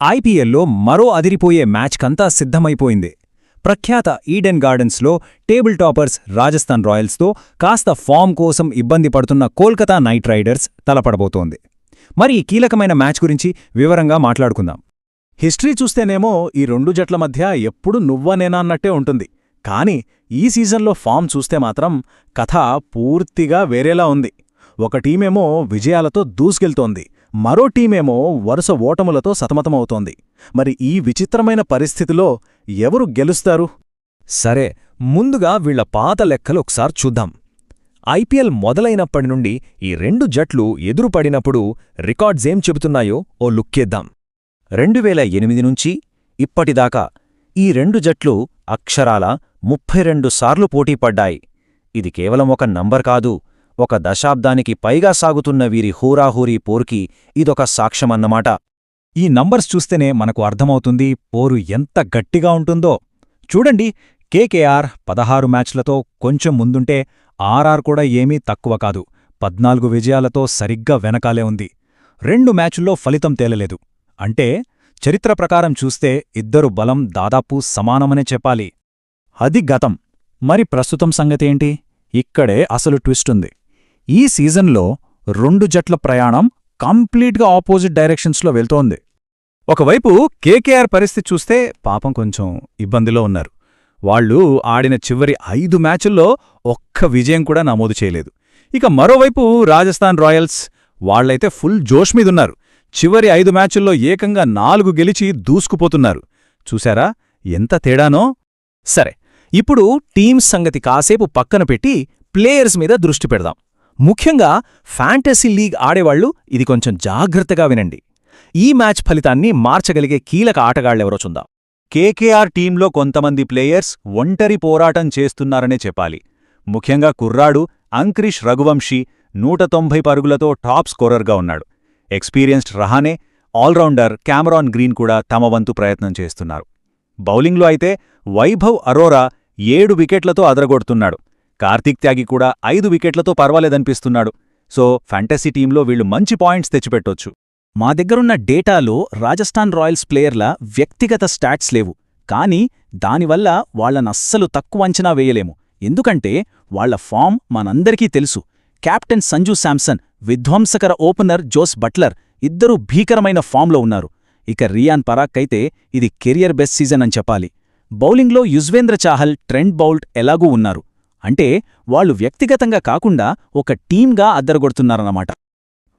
ఐపీఎల్లో మరో అదిరిపోయే మ్యాచ్కంతా సిద్ధమైపోయింది. ప్రఖ్యాత ఈడెన్ గార్డెన్స్లో టేబుల్ టాపర్స్ రాజస్థాన్ రాయల్స్తో కాస్త ఫామ్ కోసం ఇబ్బంది పడుతున్న కోల్కతా నైట్ రైడర్స్ తలపడబోతోంది. మరి ఈ కీలకమైన మ్యాచ్ గురించి వివరంగా మాట్లాడుకుందాం. హిస్టరీ చూస్తేనేమో ఈ రెండు జట్ల మధ్య ఎప్పుడు నువ్వనేనా అన్నట్టే ఉంటుంది. కానీ ఈ సీజన్లో ఫామ్ చూస్తే మాత్రం కథ పూర్తిగా వేరేలా ఉంది. ఒక టీమేమో విజయాలతో దూసుకెళ్తోంది, మరో టీమేమో వరుస ఓటములతో సతమతమవుతోంది. మరి ఈ విచిత్రమైన పరిస్థితిలో ఎవరు గెలుస్తారు? సరే, ముందుగా వీళ్ల పాత లెక్కలు ఒకసారి చూద్దాం. ఐపీఎల్ మొదలైనప్పటి నుండి ఈ రెండు జట్లు ఎదురుపడినప్పుడు రికార్డ్సేం చెబుతున్నాయో ఓ లుక్కేద్దాం. 2008 నుంచి ఇప్పటిదాకా ఈ రెండు జట్లు అక్షరాల 32 సార్లు పోటీపడ్డాయి. ఇది కేవలం ఒక నంబర్ కాదు, ఒక దశాబ్దానికి పైగా సాగుతున్న వీరి హూరాహూరీ పోరుకి ఇదొక సాక్ష్యమన్నమాట. ఈ నంబర్స్ చూస్తేనే మనకు అర్థమవుతుంది పోరు ఎంత గట్టిగా ఉంటుందో. చూడండి, కేకేఆర్ 16 మ్యాచ్లతో కొంచెం ముందుంటే ఆర్ఆర్ కూడా ఏమీ తక్కువ కాదు, 14 విజయాలతో సరిగ్గా వెనకాలే ఉంది. 2 మ్యాచుల్లో ఫలితం తేలలేదు. అంటే చరిత్ర ప్రకారం చూస్తే ఇద్దరు బలం దాదాపు సమానమనే చెప్పాలి. అది గతం. మరి ప్రస్తుతం సంగతేంటి? ఇక్కడే అసలు ట్విస్టుంది. ఈ సీజన్లో రెండు జట్ల ప్రయాణం కంప్లీట్గా ఆపోజిట్ డైరెక్షన్స్లో వెళ్తోంది. ఒకవైపు కేకేఆర్ పరిస్థితి చూస్తే పాపం కొంచెం ఇబ్బందిలో ఉన్నారు. వాళ్లు ఆడిన చివరి 5 మ్యాచుల్లో ఒక్క విజయం కూడా నమోదు చేయలేదు. ఇక మరోవైపు రాజస్థాన్ రాయల్స్ వాళ్లైతే ఫుల్ జోష్ మీదున్నారు. చివరి 5 మ్యాచుల్లో ఏకంగా 4 గెలిచి దూసుకుపోతున్నారు. చూశారా ఎంత తేడానో? సరే, ఇప్పుడు టీమ్స్ సంగతి కాసేపు పక్కన పెట్టి ప్లేయర్స్ మీద దృష్టి పెడదాం. ముఖ్యంగా ఫ్యాంటసీ లీగ్ ఆడేవాళ్లు ఇది కొంచెం జాగ్రత్తగా వినండి. ఈ మ్యాచ్ ఫలితాన్ని మార్చగలిగే కీలక ఆటగాళ్లెవరో చూద్దాం. కేకేఆర్ టీంలో కొంతమంది ప్లేయర్స్ ఒంటరి పోరాటం చేస్తున్నారనే చెప్పాలి. ముఖ్యంగా కుర్రాడు అంక్రిష్ రఘువంశీ 190 పరుగులతో టాప్ స్కోరర్గా ఉన్నాడు. Experienced Rahane, allrounder Cameron Green కూడా తమ వంతు ప్రయత్నం చేస్తున్నారు. బౌలింగ్లో అయితే వైభవ్ అరోరా 7 వికెట్లతో అదరగొడుతున్నాడు. కార్తీక్ త్యాగి కూడా 5 వికెట్లతో పర్వాలేదనిపిస్తున్నాడు. సో ఫ్యాంటసీ టీంలో వీళ్లు మంచి పాయింట్స్ తెచ్చిపెట్టొచ్చు. మా దగ్గరున్న డేటాలో రాజస్థాన్ రాయల్స్ ప్లేయర్ల వ్యక్తిగత స్టాట్స్ లేవు, కానీ దానివల్ల వాళ్లనస్సలు తక్కువ అంచనా వేయలేము. ఎందుకంటే వాళ్ల ఫామ్ మనందరికీ తెలుసు. కెప్టెన్ సంజూ శాంసన్, విధ్వంసకర ఓపెనర్ జోస్ బట్లర్ ఇద్దరూ భీకరమైన ఫామ్లో ఉన్నారు. ఇక రియాన్ పరాగ్ అయితే ఇది కెరియర్ బెస్ట్ సీజన్ అని చెప్పాలి. బౌలింగ్లో యుజ్వేంద్ర చాహల్, ట్రెంట్ బౌల్ట్ ఎలాగూ ఉన్నారు. అంటే వాళ్లు వ్యక్తిగతంగా కాకుండా ఒక టీమ్గా అద్దరగొడుతున్నారన్నమాట.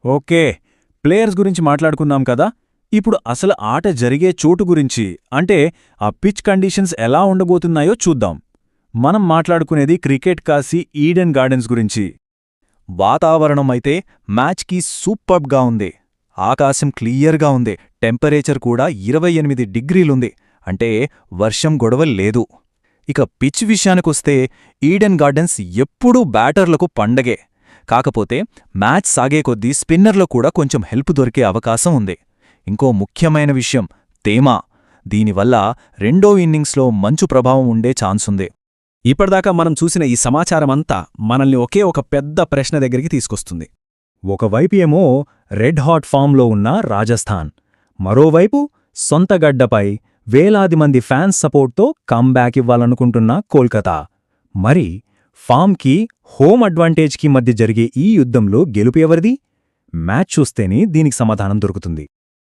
ఓకే, ప్లేయర్స్ గురించి మాట్లాడుకున్నాం కదా. ఇప్పుడు అసలు ఆట జరిగే చోటు గురించి, అంటే ఆ పిచ్ కండిషన్స్ ఎలా ఉండబోతున్నాయో చూద్దాం. మనం మాట్లాడుకునేది క్రికెట్ కాసి ఈడెన్ గార్డెన్స్ గురించి. వాతావరణం అయితే మ్యాచ్కి సూపర్బ్గా ఉంది. ఆకాశం క్లియర్గా ఉంది. టెంపరేచర్ కూడా 28 డిగ్రీలుంది. అంటే వర్షం గొడవల్లేదు. ఇక పిచ్ విషయానికొస్తే ఈడెన్ గార్డెన్స్ ఎప్పుడూ బ్యాటర్లకు పండగే. కాకపోతే మ్యాచ్ సాగే కొద్దీ స్పిన్నర్లో కూడా కొంచెం హెల్ప్ దొరికే అవకాశం ఉంది. ఇంకో ముఖ్యమైన విషయం తేమ. దీనివల్ల రెండో ఇన్నింగ్స్లో మంచు ప్రభావం ఉండే ఛాన్సుంది. ఇప్పటిదాకా మనం చూసిన ఈ సమాచారమంతా మనల్ని ఒకే ఒక పెద్ద ప్రశ్న దగ్గరికి తీసుకొస్తుంది. ఒకవైపు ఏమో రెడ్ హాట్ ఫామ్లో ఉన్న రాజస్థాన్, మరోవైపు సొంత గడ్డపై వేలాది మంది ఫ్యాన్స్ సపోర్ట్తో కమ్బ్యాక్ ఇవ్వాలనుకుంటున్న కోల్కతా. మరి ఫామ్కి, హోమ్ అడ్వాంటేజ్కి మధ్య జరిగే ఈ యుద్ధంలో గెలుపు ఎవరిది? మ్యాచ్ చూస్తేనే దీనికి సమాధానం దొరుకుతుంది.